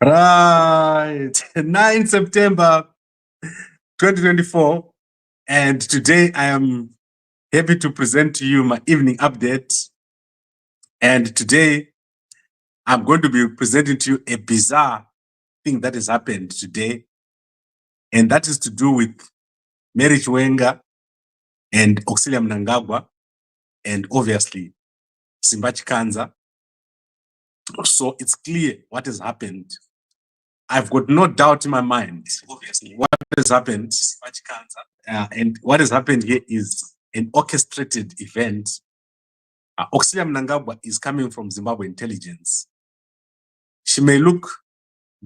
Right, 9 September 2024, and today I am happy to present to you my evening update. And today I'm going to be presenting to you a bizarre thing that has happened today, and that is to do with Mary Chiwenga and Auxillia Mnangagwa, and obviously Simba Chikanza. So it's clear what has happened. I've got no doubt in my mind obviously what has happened. And what has happened here is an orchestrated event. Auxillia Mnangagwa is coming from Zimbabwe intelligence. She may look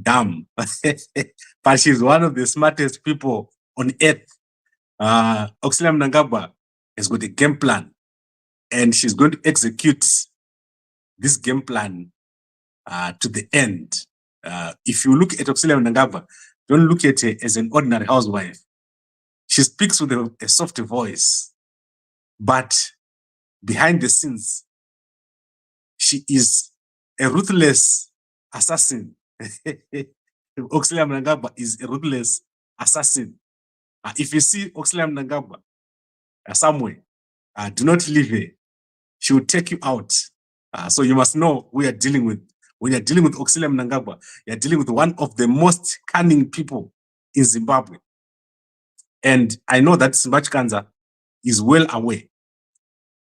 dumb, but she's one of the smartest people on earth. Auxillia Mnangagwa has got a game plan, and she's going to execute this game plan to the end. If you look at Auxillia Mnangagwa, don't look at her as an ordinary housewife. She speaks with a soft voice, but behind the scenes, she is a ruthless assassin. Auxillia Mnangagwa is a ruthless assassin. If you see Auxillia Mnangagwa somewhere, do not leave her. She will take you out. So you must know who you are dealing with. When you're dealing with Auxillia Mnangagwa, you're dealing with one of the most cunning people in Zimbabwe. And I know that Simba Chikanza is well aware.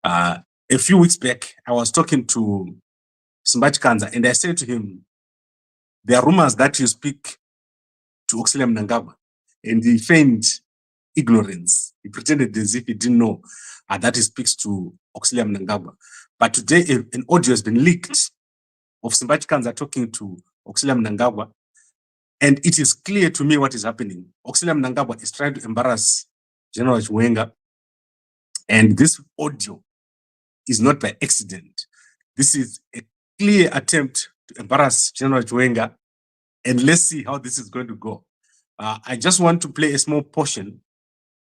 A few weeks back, I was talking to Simba Chikanza, and I said to him, there are rumors that you speak to Auxillia Mnangagwa, and he feigned ignorance. He pretended as if he didn't know that he speaks to Auxillia Mnangagwa. But today, an audio has been leaked of Simba Chikanza talking to Auxillia Mnangagwa, and it is clear to me what is happening. Auxillia Mnangagwa is trying to embarrass General Chiwenga, and this audio is not by accident. This is a clear attempt to embarrass General Chiwenga, and let's see how this is going to go. I just want to play a small portion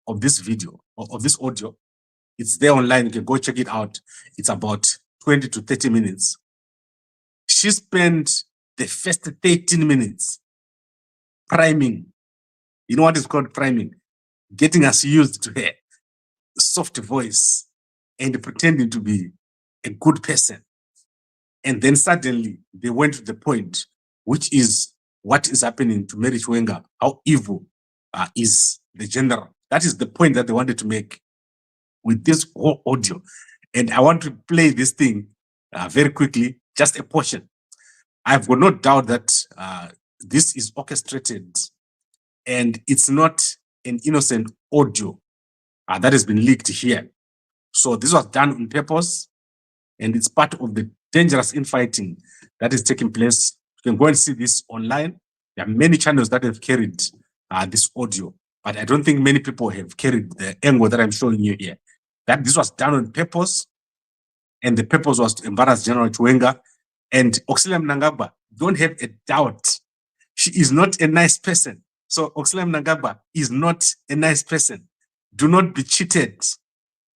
of this video, of this audio. It's there online. You can go check it out. It's about 20 to 30 minutes. She spent the first 13 minutes priming. You know what is called priming? Getting us used to her soft voice and pretending to be a good person. And then suddenly they went to the point, which is what is happening to Mary Chiwenga, how evil is the general. That is the point that they wanted to make with this whole audio. And I want to play this thing very quickly, just a portion. I've got no doubt that this is orchestrated, and it's not an innocent audio that has been leaked here. So this was done on purpose, and it's part of the dangerous infighting that is taking place. You can go and see this online. There are many channels that have carried this audio, but I don't think many people have carried the angle that I'm showing you here. That this was done on purpose, and the purpose was to embarrass General Chiwenga. And Auxillia Mnangagwa, don't have a doubt, she is not a nice person. So Auxillia Mnangagwa is not a nice person. Do not be cheated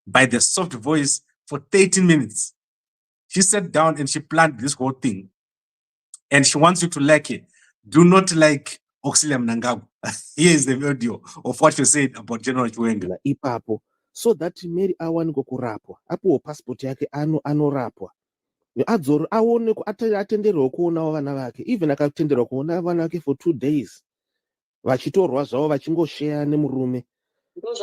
by the soft voice for 13 minutes. She sat down and she planned this whole thing, and she wants you to like it. Do not like Auxillia Mnangagwa. Here is the video of what you said about General Chiwenga. Ipapo, so that Mary awane kurapwa. Apo passport yake anorapwa. Adzoro aone atenderwa kuona vana vake, even akatenderwa kuona vana vake for 2 days. Vachitorwa zvavo vachingoshare nemurume.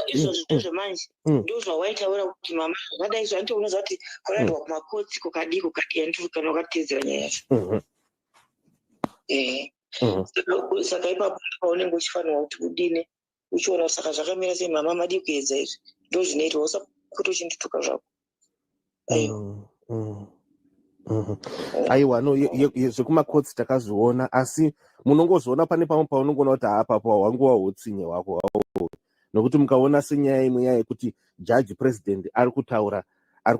Izvozvo ndezvemanje ndozvawaitaura kuti mama zvadai zvanti unoza kuti kwaraendwa kumakotsi kukadi ndikukana wakatedzera nyaya yacho. Saka ipapo paunenge uchifanirwa kuti udine uchiona saka zvakamira sei mama madi kuedza izvi ndozvinoitwa usakuti uchindituka zvako. Aiwa, no, zvekumakotsi takazviona, asi munongozviona pane pamwe paunongoona kuti apapo wangu wautsinye wako. Nokuti mukaona senyaya imwe yekuti judge president ari kutaura, ari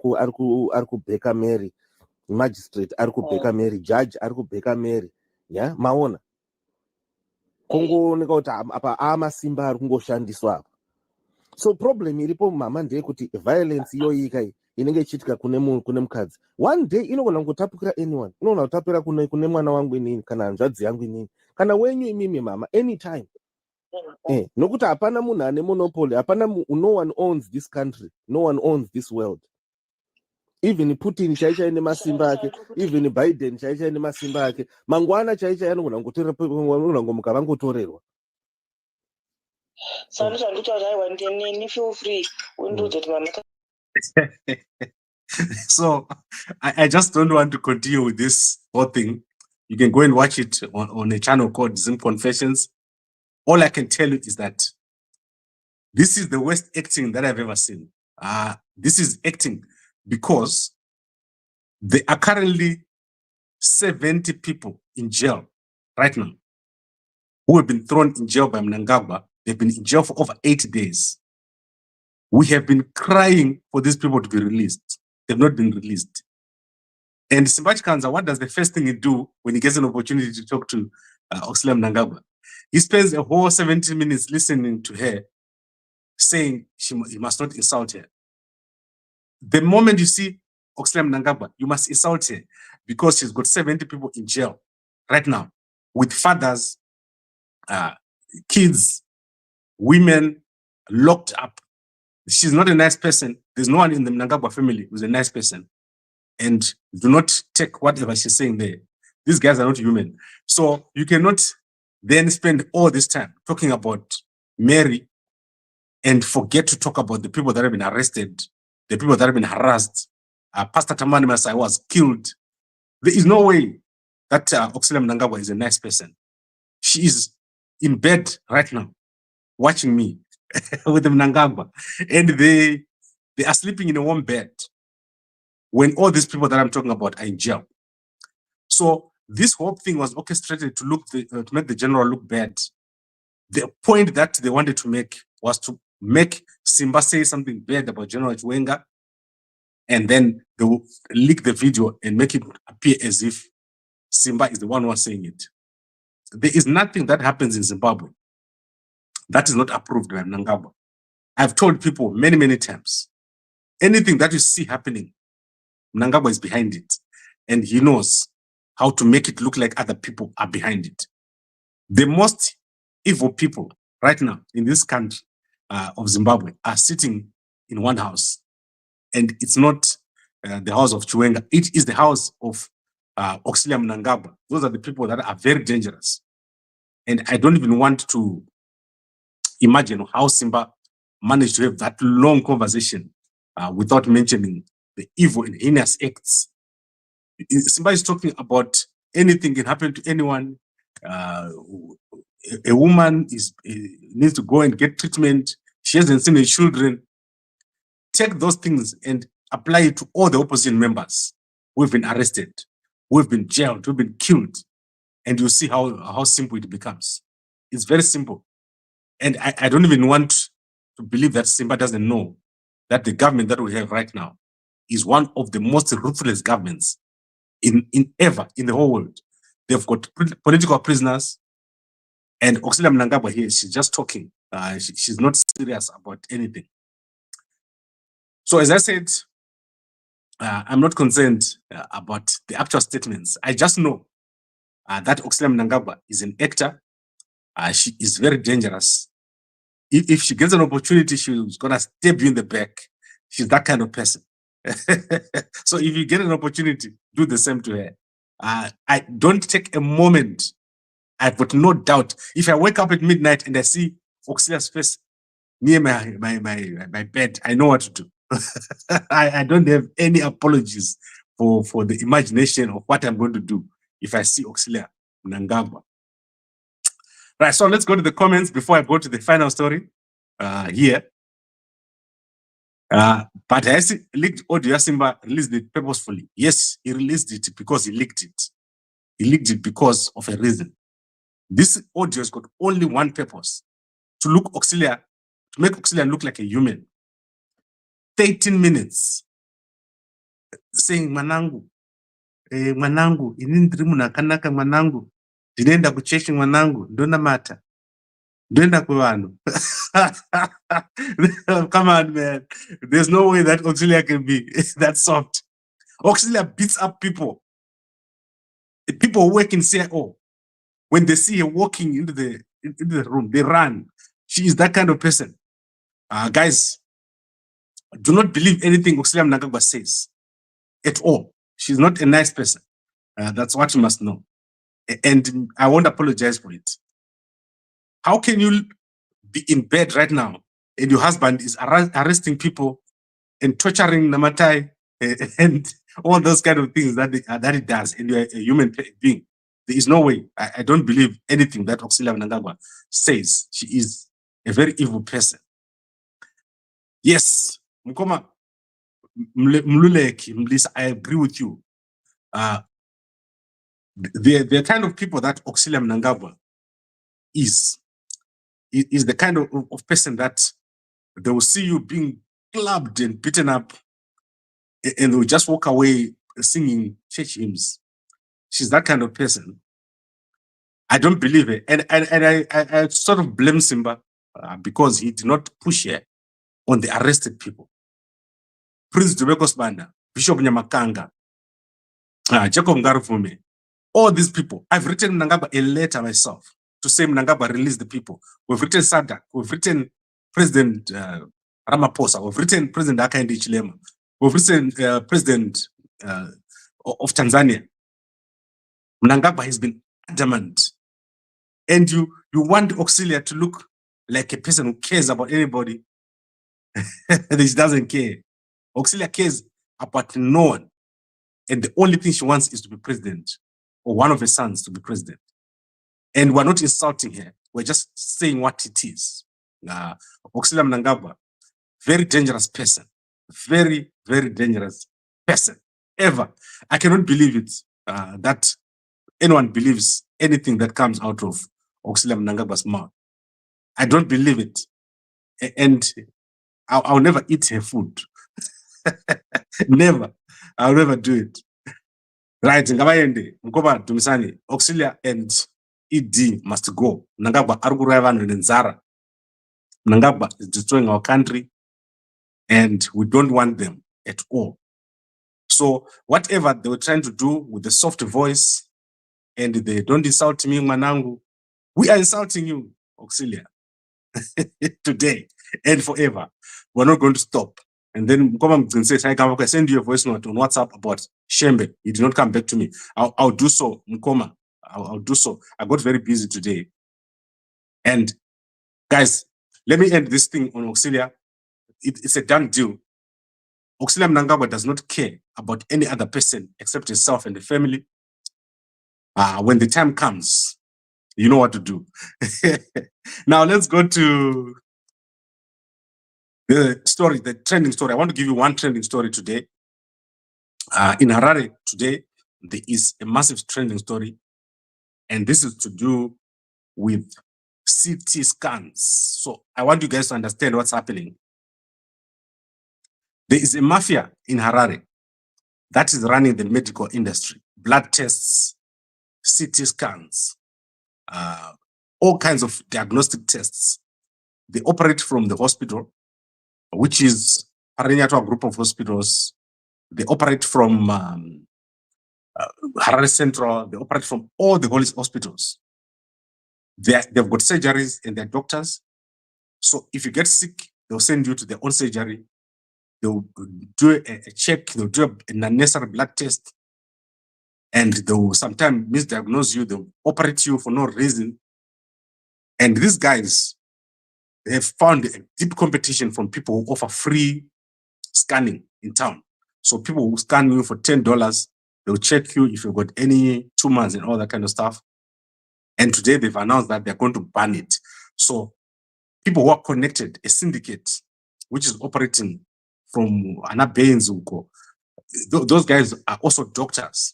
kubheka Mary, magistrate ari kubheka Mary, judge ari kubheka Mary, ya maona kongooneka kuti apa amasimba ari kungoshandiswa apa. So problem iripo mama ndeyekuti violence iyoyi inenge ichiitika kune mukadzi, one day inogona kutapukira anyone, inogona kutapira kune mwana wangu inini kana hanzvadzi yangu inini kana wenyu imimi mama, anytime. Nokuti hapana munhu ane monopoly, hapana no one owns this country, no one owns this world. Even Putin chaicha ine masimba ake, even Biden chaicha ine masimba ake, mangwana chaicha anogona ngomuka vangotorerwa. So feel free. So I just don't want to continue with this whole thing. You can go and watch it on a channel called Zim Confessions. All I can tell you is that this is the worst acting that I've ever seen. This is acting because there are currently 70 people in jail right now who have been thrown in jail by Mnangagwa. They've been in jail for over 80 days. We have been crying for these people to be released. They've not been released. And Simbachi Kanza, what does the first thing he do when he gets an opportunity to talk to Auxillia Mnangagwa? He spends a whole 70 minutes listening to her, saying he must not insult her. The moment you see Auxillia Mnangagwa, you must insult her because she's got 70 people in jail right now with fathers, kids, women locked up. She's not a nice person. There's no one in the Mnangagwa family who's a nice person. And do not take whatever she's saying there. These guys are not human. So you cannot then spend all this time talking about Mary and forget to talk about the people that have been arrested, the people that have been harassed. Pastor Tamani Masai was killed. There is no way that Auxillia Mnangagwa is a nice person. She is in bed right now, watching me with the Mnangagwa. And they are sleeping in a warm bed when all these people that I'm talking about are in jail. So this whole thing was orchestrated to make the general look bad. The point that they wanted to make was to make Simba say something bad about General Chiwenga, and then they will leak the video and make it appear as if Simba is the one who was saying it. There is nothing that happens in Zimbabwe that is not approved by Mnangagwa. I've told people many, many times, anything that you see happening, Mnangagwa is behind it, and he knows how to make it look like other people are behind it. The most evil people right now in this country of Zimbabwe are sitting in one house, and it's not the house of Chiwenga. It is the house of Auxillia Mnangagwa. Those are the people that are very dangerous. And I don't even want to imagine how Simba managed to have that long conversation without mentioning the evil and heinous acts. Simba is talking about anything can happen to anyone. A woman needs to go and get treatment. She hasn't seen her children. Take those things and apply it to all the opposition members who have been arrested, who have been jailed, who have been killed. And you see how simple it becomes. It's very simple. And I don't even want to believe that Simba doesn't know that the government that we have right now is one of the most ruthless governments in the whole world. They've got political prisoners, and Auxillia Mnangagwa here, she's just talking. She's not serious about anything. So as I said, I'm not concerned about the actual statements. I just know that Auxillia Mnangagwa is an actor. She is very dangerous. If she gets an opportunity, she's going to stab you in the back. She's that kind of person. So if you get an opportunity, do the same to her. I don't take a moment. I've got no doubt. If I wake up at midnight and I see Auxilia's face near my bed, I know what to do. I don't have any apologies for the imagination of what I'm going to do if I see Auxillia Mnangagwa. Right, so let's go to the comments before I go to the final story here. But I see leaked audio. Simba released it purposefully. Yes, he released it because he leaked it. He leaked it because of a reason. This audio has got only one purpose: to make Auxillia look like a human. 13 minutes saying, Mwanangu, mwanangu, inini ndiri munhu akanaka mwanangu, ndinoenda kuchechi mwanangu, ndona mata, ndoenda kuvanhu. Come on, man. There's no way that Auxillia can be that soft. Auxillia beats up people. The people who work in CIO, when they see her walking into the room, they run. She is that kind of person. Guys, do not believe anything Auxillia Mnangagwa says at all. She's not a nice person. That's what you must know. And I won't apologize for it. How can you be in bed right now and your husband is arresting people and torturing Namatai and all those kind of things that he does, and you're a human being? There is no way. I don't believe anything that Auxillia Mnangagwa says. She is a very evil person. Yes, Mkoma Mluleki, Mlisa, I agree with you. The kind of people that Auxillia Mnangagwa is the kind of person that they will see you being clubbed and beaten up, and they'll just walk away singing church hymns. She's that kind of person. I don't believe it. And I sort of blame Simba because he did not push her on the arrested people. Prince Dubekos Banda, Bishop Nyamakanga, Jacob Ngarufume, all these people. I've written Mnangagwa a letter myself to say Mnangagwa release the people. We've written Sadak, we've written President Ramaphosa, we've written President Hakainde Hichilema, we've written President of Tanzania. Mnangagwa has been adamant. And you want Auxilia to look like a person who cares about anybody. She doesn't care. Auxilia cares about no one. And the only thing she wants is to be president, or one of her sons to be president. And we're not insulting her. We're just saying what it is. Auxillia Mnangagwa, very dangerous person. Very, very dangerous person. Ever. I cannot believe it, that anyone believes anything that comes out of Auxillia Mnangagwa's mouth. I don't believe it. And I'll never eat her food. Never. I'll never do it. Right, Ngabayende, Mkoba Dumisani, Auxillia and ED must go. Mnangagwa Arguravan and Nzara. Mnangagwa is destroying our country, and we don't want them at all. So whatever they were trying to do with the soft voice, and they don't insult me, Manangu, we are insulting you, Auxillia, today and forever. We're not going to stop. And then Mkoma says, I send you a voice note on WhatsApp about Shembe. He did not come back to me. I'll do so, Mkoma. I'll do so. I got very busy today. And guys, let me end this thing on Auxillia. It's a done deal. Auxillia Mnangagwa does not care about any other person except himself and the family. When the time comes, you know what to do. Now let's go to the story, the trending story. I want to give you one trending story today. In Harare today, there is a massive trending story, and this is to do with CT scans. So I want you guys to understand what's happening. There is a mafia in Harare that is running the medical industry, blood tests, CT scans, all kinds of diagnostic tests. They operate from the hospital, which is Parenyatwa group of hospitals. They operate from Harare Central. They operate from all the hospitals. They've got surgeries and they're doctors. So if you get sick, they'll send you to their own surgery. They'll do a check. They'll do an unnecessary blood test. And they'll sometimes misdiagnose you. They'll operate you for no reason. And these guys, they have found a deep competition from people who offer free scanning in town. So people who scan you for $10, they'll check you if you've got any tumors and all that kind of stuff. And today they've announced that they're going to ban it. So people who are connected, a syndicate, which is operating from Anabenzuko, those guys are also doctors.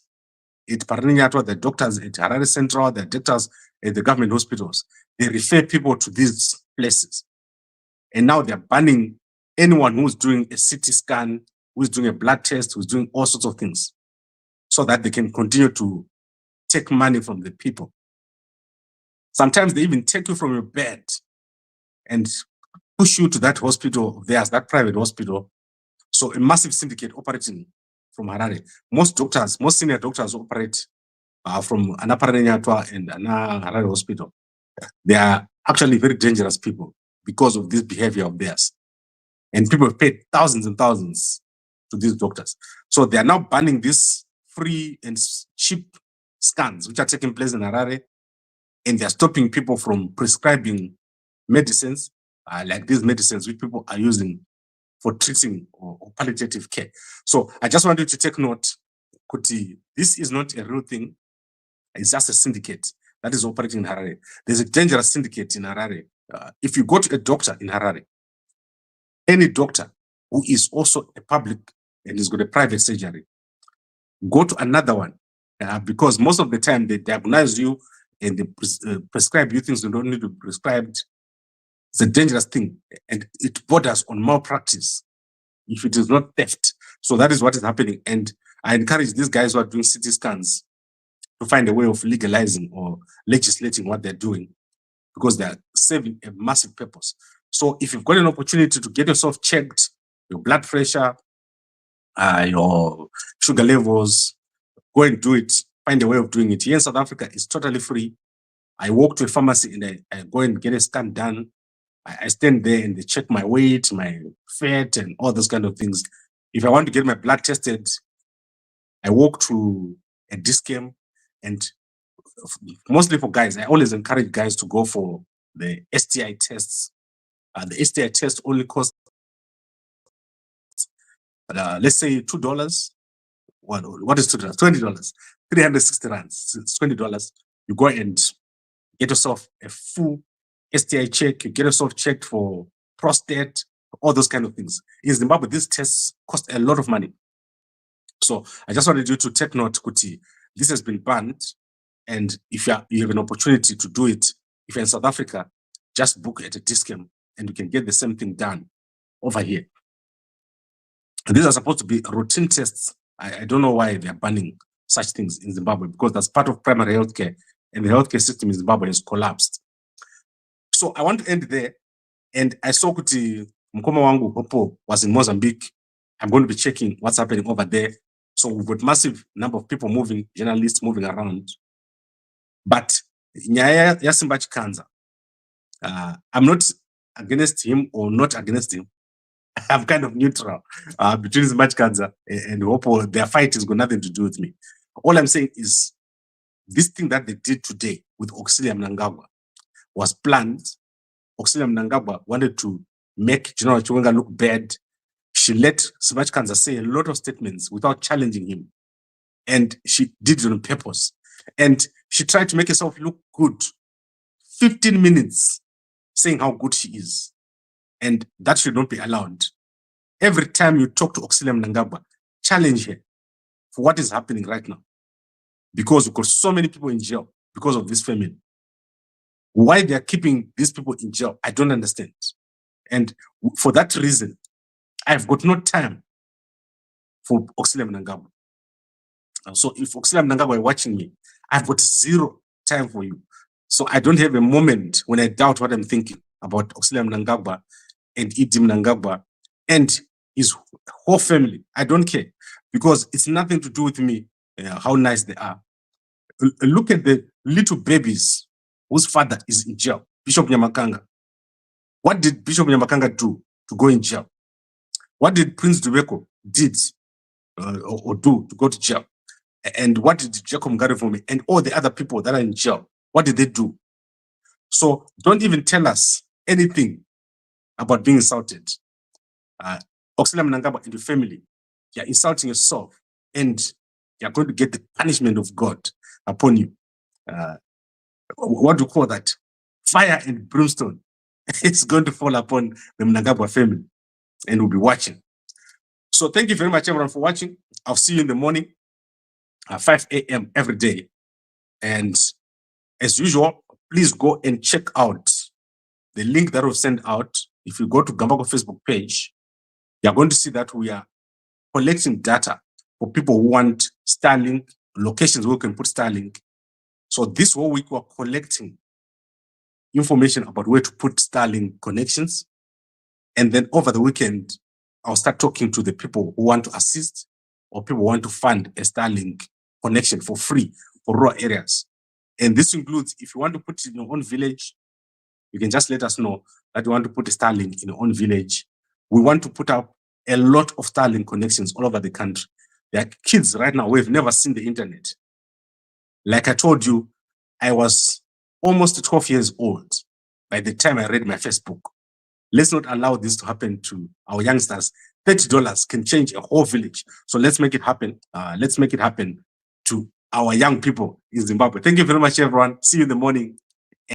At Pariniatwa, they're doctors at Harare Central, they're doctors at the government hospitals. They refer people to these places. And now they're banning anyone who's doing a CT scan, who's doing a blood test, who's doing all sorts of things, so that they can continue to take money from the people. Sometimes they even take you from your bed and push you to that hospital. There's that private hospital. So a massive syndicate operating from Harare. Most doctors, most senior doctors operate from Anaparenyatwa and Ana Harare Hospital. They are actually very dangerous people because of this behavior of theirs. And people have paid thousands and thousands to these doctors. So they are now banning these free and cheap scans which are taking place in Harare, and they're stopping people from prescribing medicines like these medicines which people are using for treating or palliative care. So I just want you to take note, Kuti, this is not a real thing. It's just a syndicate that is operating in Harare. There's a dangerous syndicate in Harare. If you go to a doctor in Harare, any doctor who is also a public and has got a private surgery, go to another one because most of the time they diagnose you and they prescribe you things you don't need to be prescribed. It's a dangerous thing and it borders on malpractice if it is not theft. So that is what is happening. And I encourage these guys who are doing CT scans to find a way of legalizing or legislating what they're doing because they're serving a massive purpose. So if you've got an opportunity to get yourself checked, your blood pressure, your sugar levels, go and do it. Find a way of doing it. Here in South Africa, it's totally free. I walk to a pharmacy and I go and get a scan done. I stand there and they check my weight, my fat, and all those kind of things. If I want to get my blood tested, I walk to a discam, and mostly for guys, I always encourage guys to go for the STI tests. The STI test only costs, let's say $2. What is $2? $20. 360 rands. It's $20. You go and get yourself a full STI check. You get yourself checked for prostate, all those kind of things. In Zimbabwe, these tests cost a lot of money. So I just wanted you to take note, Kuti. This has been banned, and if you have an opportunity to do it, if you're in South Africa, just book at a discount, and you can get the same thing done over here. And these are supposed to be routine tests. I don't know why they're banning such things in Zimbabwe, because that's part of primary healthcare, and the healthcare system in Zimbabwe has collapsed. So I want to end there. And I saw Kuti Mkoma Wangu Popo was in Mozambique. I'm going to be checking what's happening over there. So we've got massive number of people moving, journalists moving around. But Nyaya Yasimba Chikanza, I'm not against him or not against him. I'm kind of neutral between Zimba Chikanza and Popo. Their fight has got nothing to do with me. All I'm saying is this thing that they did today with Auxillia Mnangagwa was planned. Auxillia Mnangagwa wanted to make General Chiwenga look bad. She let Zimba Chikanza say a lot of statements without challenging him. And she did it on purpose. And she tried to make herself look good. 15 minutes saying how good she is. And that should not be allowed. Every time you talk to Auxillia Mnangagwa, challenge her for what is happening right now. Because we've got so many people in jail because of this famine. Why they are keeping these people in jail, I don't understand. And for that reason, I've got no time for Auxillia Mnangagwa. So if Auxillia Mnangagwa are watching me, I've got zero time for you. So I don't have a moment when I doubt what I'm thinking about Auxillia Mnangagwa and Idi Mnangagwa and his whole family. I don't care because it's nothing to do with me, how nice they are. Look at the little babies whose father is in jail, Bishop Nyamakanga. What did Bishop Nyamakanga do to go in jail? What did Prince Dubeko did or do to go to jail? And what did Jacob Mgarivumi and all the other people that are in jail, what did they do? So don't even tell us anything about being insulted. Auxillia Mnangagwa and your family, you're insulting yourself and you're going to get the punishment of God upon you. What do you call that? Fire and brimstone. It's going to fall upon the Mnangagwa family and we'll be watching. So thank you very much, everyone, for watching. I'll see you in the morning at 5 a.m. every day. And as usual, please go and check out the link that we'll send out. If you go to Gambago Facebook page, you're going to see that we are collecting data for people who want Starlink, locations where we can put Starlink. So this whole week, we're collecting information about where to put Starlink connections. And then over the weekend, I'll start talking to the people who want to assist or people who want to fund a Starlink connection for free for rural areas. And this includes, if you want to put it in your own village, you can just let us know that you want to put a Starlink in your own village. We want to put up a lot of Starlink connections all over the country. There are kids right now who have never seen the internet. Like I told you, I was almost 12 years old by the time I read my first book. Let's not allow this to happen to our youngsters. $30 can change a whole village. So let's make it happen. Let's make it happen to our young people in Zimbabwe. Thank you very much, everyone. See you in the morning.